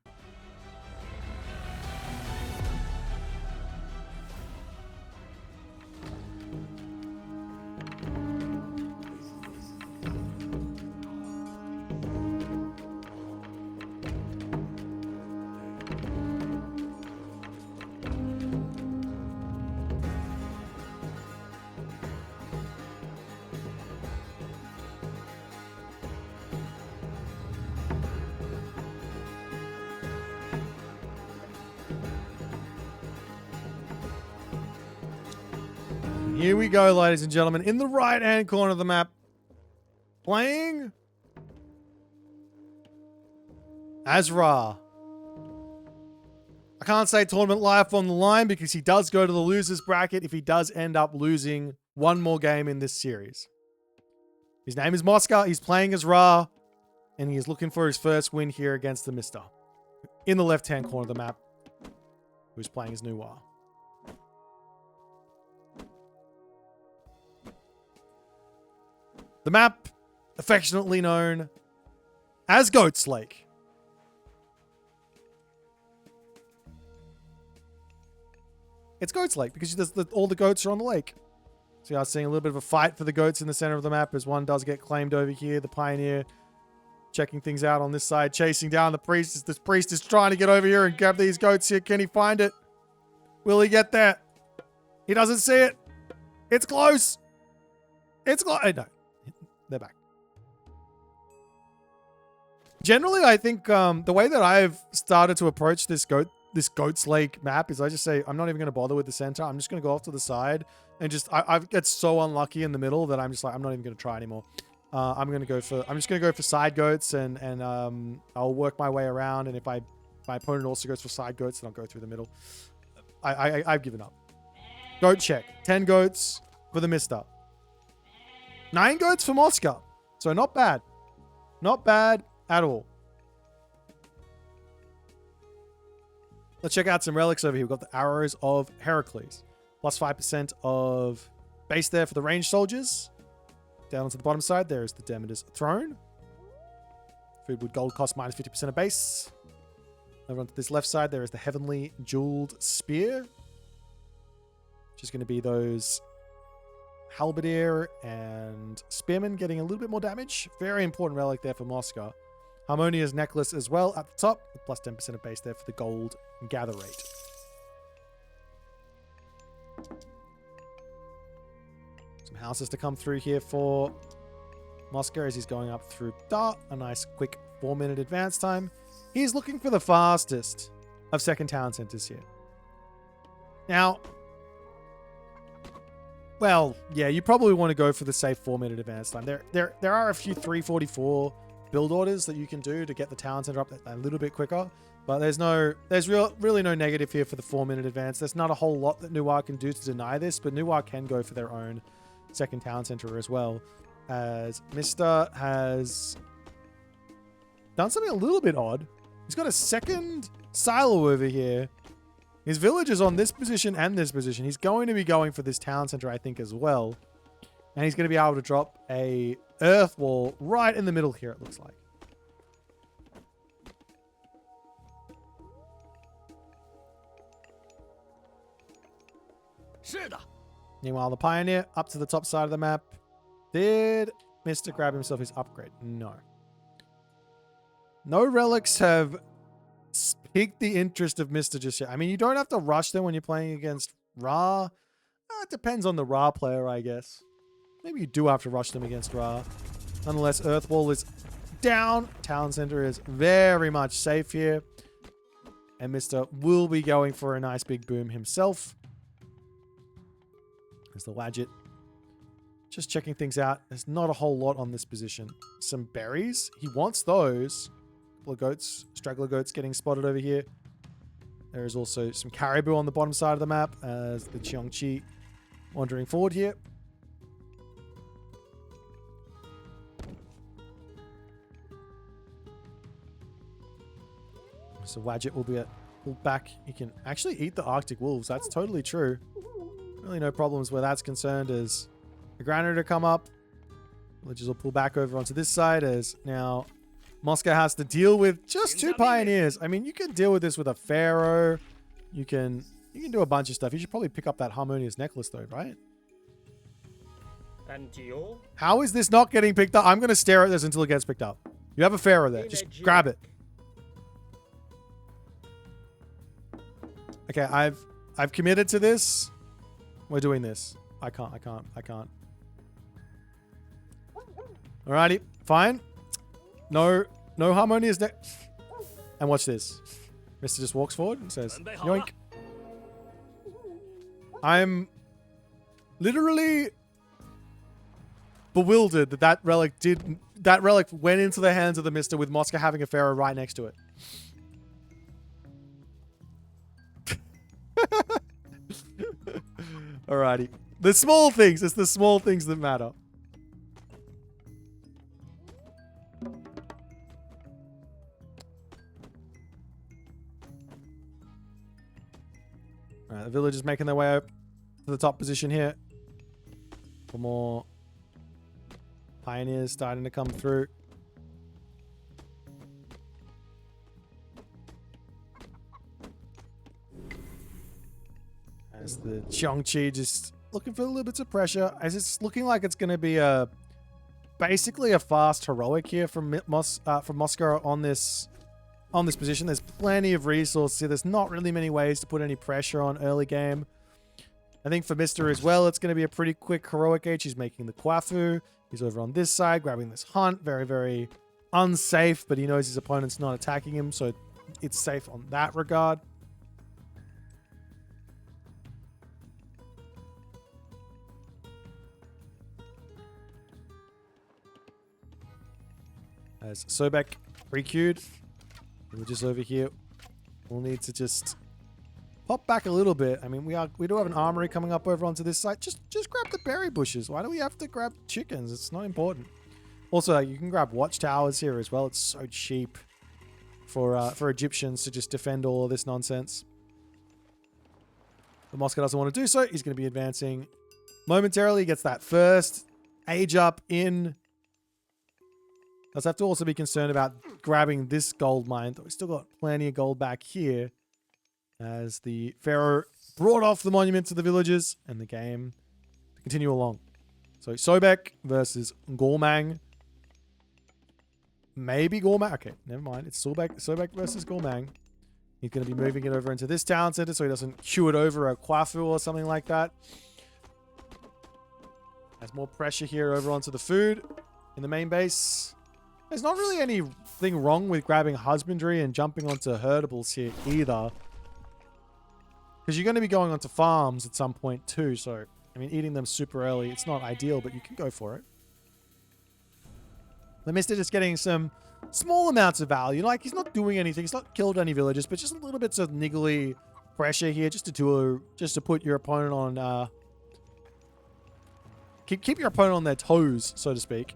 Here we go, ladies and gentlemen. In the right-hand corner of the map, playing as Ra. I can't say tournament life on the line because he does go to the losers bracket if he does end up losing one more game in this series. His name is Moscow. He's playing as Ra, and he is looking for his first win here against the Mister. In the left-hand corner of the map, who's playing as Noir. The map, affectionately known as Goat's Lake. It's Goat's Lake because all the goats are on the lake. So you are seeing a little bit of a fight for the goats in the center of the map as one does get claimed over here. The Pioneer checking things out on this side, chasing down the priest. This priest is trying to get over here and grab these goats here. Can he find it? Will he get there? He doesn't see it. It's close. It's close. No. They're back. Generally, I think the way that I've started to approach this Goat's Lake map is I just say, I'm not even going to bother with the center. I'm just going to go off to the side and I get so unlucky in the middle that I'm just like, I'm not even going to try anymore. I'm just going to go for side goats and I'll work my way around. And if my opponent also goes for side goats, then I'll go through the middle. I've given up. Goat check. 10 goats for the Mister. 9 goats for Moscow. So not bad. Not bad at all. Let's check out some relics over here. We've got the Arrows of Heracles. Plus 5% of base there for the ranged soldiers. Down onto the bottom side, there is the Demeter's Throne. Food with gold cost minus 50% of base. Over onto this left side, there is the Heavenly Jeweled Spear, which is going to be those Halberdier and Spearman getting a little bit more damage. Very important relic there for Mosca. Harmonia's Necklace as well at the top, with plus 10% of base there for the gold gather rate. Some houses to come through here for Mosca as he's going up through Dart. A nice quick 4-minute advance time. He's looking for the fastest of second town centers here. Now, well, yeah, you probably want to go for the safe 4-minute advance time. There are a few 344 build orders that you can do to get the town center up a little bit quicker, but there's really no negative here for the 4-minute advance. There's not a whole lot that Nuar can do to deny this, but Nuar can go for their own second town center as well, as Mr. has done something a little bit odd. He's got a second silo over here. His village is on this position and this position. He's going to be going for this town center, I think, as well. And he's going to be able to drop a earth wall right in the middle here, it looks like. Meanwhile, the Pioneer up to the top side of the map. Did Mr. grab himself his upgrade? No. No relics have piqued the interest of Mr. just yet. I mean, you don't have to rush them when you're playing against Ra. It depends on the Ra player, I guess. Maybe you do have to rush them against Ra. Nonetheless, Earthwall is down. Town Center is very much safe here. And Mr. will be going for a nice big boom himself. There's the Wadget. Just checking things out. There's not a whole lot on this position. Some berries. He wants those. A couple of goats. Straggler goats getting spotted over here. There is also some caribou on the bottom side of the map as the Cheongchi wandering forward here. So Wadget will be pulled back. You can actually eat the Arctic wolves. That's totally true. Really no problems where that's concerned as the Granite to come up. Villages will pull back over onto this side as now Moscow has to deal with just 2 Pioneers. I mean, you can deal with this with a Pharaoh. You can do a bunch of stuff. You should probably pick up that Harmonious Necklace though, right? How is this not getting picked up? I'm going to stare at this until it gets picked up. You have a Pharaoh there. Just grab it. Okay, I've committed to this. We're doing this. I can't. Alrighty, fine. No Harmonious neck. And watch this. Mr. just walks forward and says, yoink. I'm literally bewildered that relic went into the hands of the Mr. with Mosca having a Pharaoh right next to it. Alrighty. The small things. It's the small things that matter. Alright, the village is making their way up to the top position here. For more Pioneers starting to come through. As the Cheongchi just looking for a little bit of pressure. As it's looking like it's going to be basically a fast heroic here from Moscow on this position. There's plenty of resources here. There's not really many ways to put any pressure on early game. I think for Mr. as well, it's going to be a pretty quick heroic age. He's making the Kwafu. He's over on this side, grabbing this hunt. Very, very unsafe, but he knows his opponent's not attacking him, so it's safe on that regard. As Sobek pre-queued, we're just over here. We'll need to just pop back a little bit. I mean, we do have an armory coming up over onto this side. Just grab the berry bushes. Why do we have to grab chickens? It's not important. Also, you can grab watchtowers here as well. It's so cheap for Egyptians to just defend all of this nonsense. But Moscow doesn't want to do so. He's going to be advancing momentarily. He gets that first age up in. Does have to also be concerned about grabbing this gold mine. We've still got plenty of gold back here as the Pharaoh brought off the monument to the villagers and the game to continue along. So Sobek versus Gormang. Maybe Gormang. Okay, never mind. It's Sobek versus Gormang. He's going to be moving it over into this town center so he doesn't queue it over a Kwafu or something like that. Has more pressure here over onto the food in the main base. There's not really anything wrong with grabbing husbandry and jumping onto herdables here either. Because you're going to be going onto farms at some point too. So, I mean, eating them super early, it's not ideal, but you can go for it. TheMista just getting some small amounts of value. Like, he's not doing anything. He's not killed any villagers, but just a little bits of niggly pressure here just to put your opponent on... Keep your opponent on their toes, so to speak.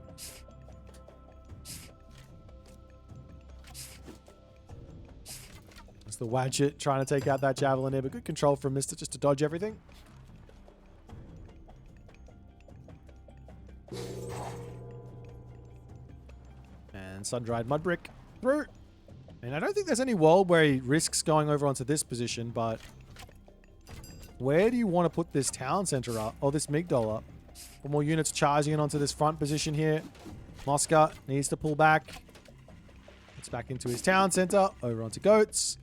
It's the Wadget trying to take out that javelin here, but good control from Mista just to dodge everything. And sun-dried mud brick through. And I don't think there's any world where he risks going over onto this position, but where do you want to put this town center up? Or this Migdol up? For more units charging in onto this front position here. Mosca needs to pull back. It's back into his town center. Over onto goats.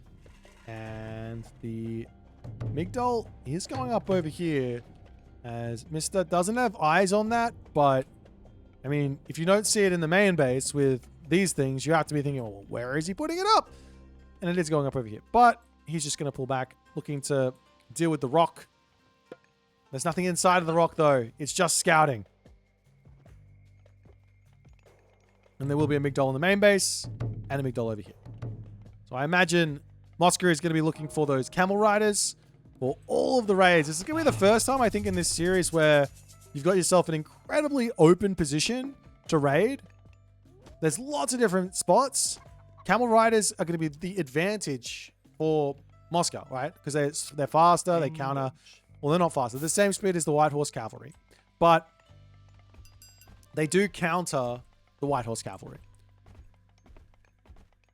And the Migdol is going up over here. As Mista doesn't have eyes on that. But, I mean, if you don't see it in the main base with these things, you have to be thinking, well, where is he putting it up? And it is going up over here. But he's just going to pull back, looking to deal with the rock. There's nothing inside of the rock, though. It's just scouting. And there will be a Migdol in the main base and a Migdol over here. So I imagine Mosca is going to be looking for those camel riders for all of the raids. This is going to be the first time, I think, in this series where you've got yourself an incredibly open position to raid. There's lots of different spots. Camel riders are going to be the advantage for Mosca, right? Because they're faster, they counter... Well, they're not faster. They're the same speed as the White Horse Cavalry. But they do counter the White Horse Cavalry.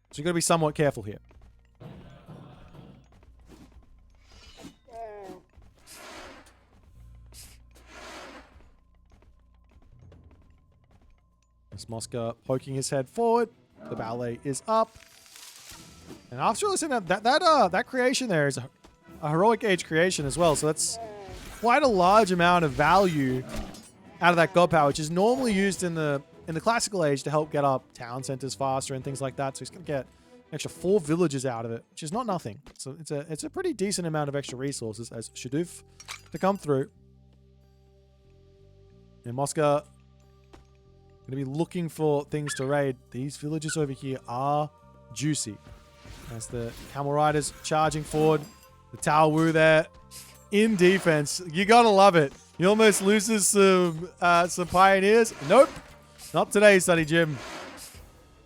So you've got to be somewhat careful here. This Mosca poking his head forward. The ballet is up. And after listening to that creation there is a heroic age creation as well, so that's quite a large amount of value out of that god power, which is normally used in the classical age to help get up town centers faster and things like that. So he's gonna get an extra 4 villages out of it, which is not nothing. So it's a pretty decent amount of extra resources as Shadoof to come through. And Mosca gonna be looking for things to raid. These villages over here are juicy as the camel riders charging forward. The Tao Wu there in defense. You gotta love it. He almost loses some pioneers. Nope. Not today, Sonny Jim.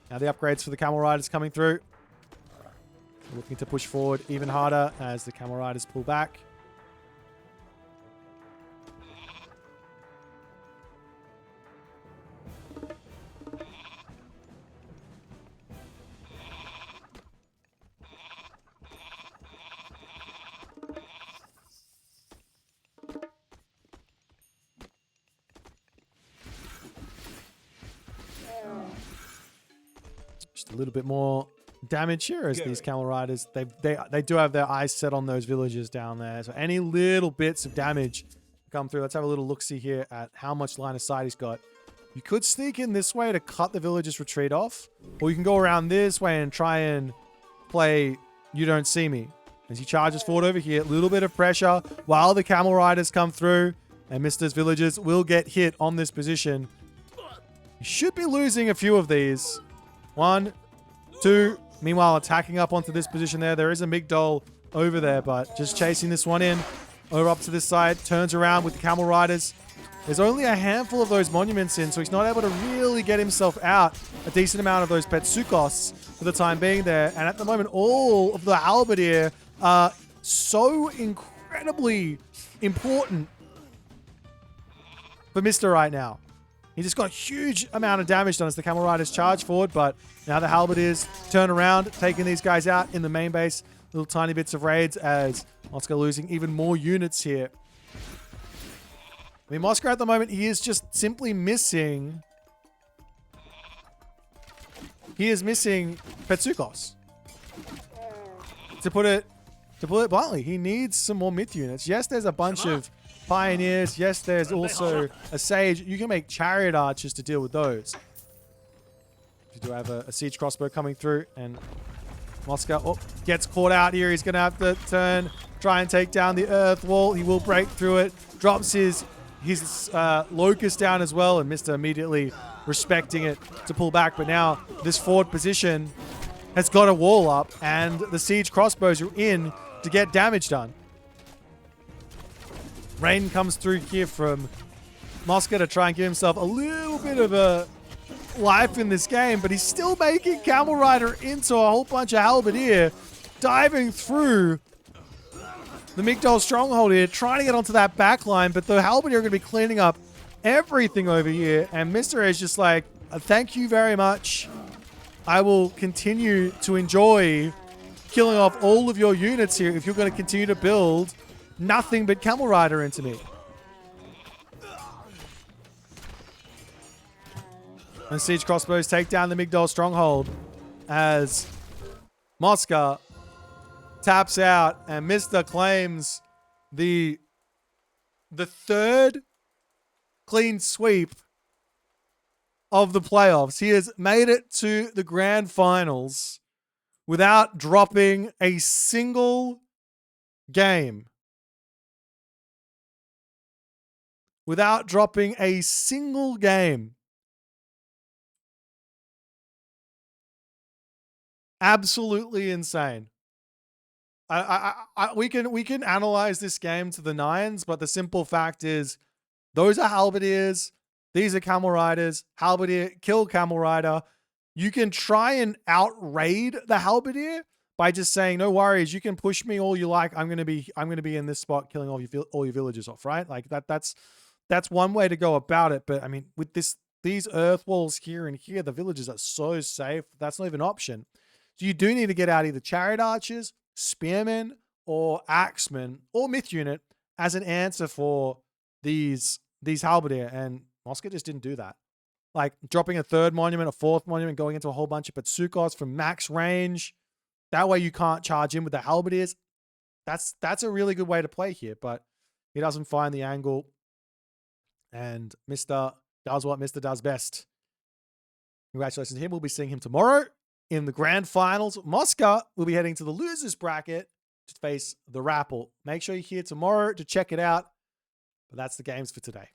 Now the upgrades for the camel riders coming through. Looking to push forward even harder as the camel riders pull back. Just a little bit more damage here as these camel riders, they do have their eyes set on those villages down there. So any little bits of damage come through. Let's have a little look-see here at how much line of sight he's got. You could sneak in this way to cut the villagers' retreat off, or you can go around this way and try and play You Don't See Me. As he charges forward over here, a little bit of pressure while the camel riders come through, and Mista's villagers will get hit on this position. You should be losing a few of these. 1, 2. Meanwhile, attacking up onto this position there. There is a Migdol over there, but just chasing this one in. Over up to this side. Turns around with the camel riders. There's only a handful of those monuments in, so he's not able to really get himself out a decent amount of those Petsukos for the time being there. And at the moment, all of the halberdier are so incredibly important for Mista right now. He just got a huge amount of damage done as the Camel Riders charge forward, but now the Halberdiers turn around, taking these guys out in the main base. Little tiny bits of raids as Mosca losing even more units here. I mean, Mosca at the moment, he is just simply missing... He is missing Petsukos. To put it bluntly, he needs some more myth units. Yes, there's a bunch of pioneers. Yes, there's also a sage. You can make chariot archers to deal with those. You do have a siege crossbow coming through, and Mosca gets caught out here. He's going to have to turn, try and take down the earth wall. He will break through it. Drops his locust down as well, and Mr. immediately respecting it to pull back. But now this forward position has got a wall up, and the siege crossbows are in to get damage done. Rain comes through here from Mosca to try and give himself a little bit of a life in this game, but he's still making Camel Rider into a whole bunch of Halberdier, diving through the Migdol stronghold here, trying to get onto that back line, but the Halberdier are going to be cleaning up everything over here, and Mr. is just like, thank you very much. I will continue to enjoy killing off all of your units here if you're going to continue to build nothing but Camel Rider into me. And siege crossbows take down the Migdol stronghold as Mosca taps out, and Mr. claims the third clean sweep of the playoffs. He has made it to the grand finals without dropping a single game. Without dropping a single game. Absolutely insane. We can analyze this game to the nines, but the simple fact is those are Halberdiers. These are Camel Riders. Halberdier kill Camel Rider. You can try and outraid the Halberdier by just saying, no worries, you can push me all you like. I'm gonna be in this spot killing all your villagers off, right? Like that's one way to go about it. But I mean, with these earth walls here and here, the villagers are so safe. That's not even an option. So you do need to get out either chariot archers, spearmen, or axemen, or myth unit as an answer for these Halberdier, and Mosca just didn't do that. Like dropping a third monument, a fourth monument, going into a whole bunch of Petsukos from max range. That way you can't charge in with the Halberdiers. That's a really good way to play here, but he doesn't find the angle. And Mr. does what Mr. does best. Congratulations to him. We'll be seeing him tomorrow in the grand finals. Mosca will be heading to the losers bracket to face the Rapple. Make sure you're here tomorrow to check it out. But that's the games for today.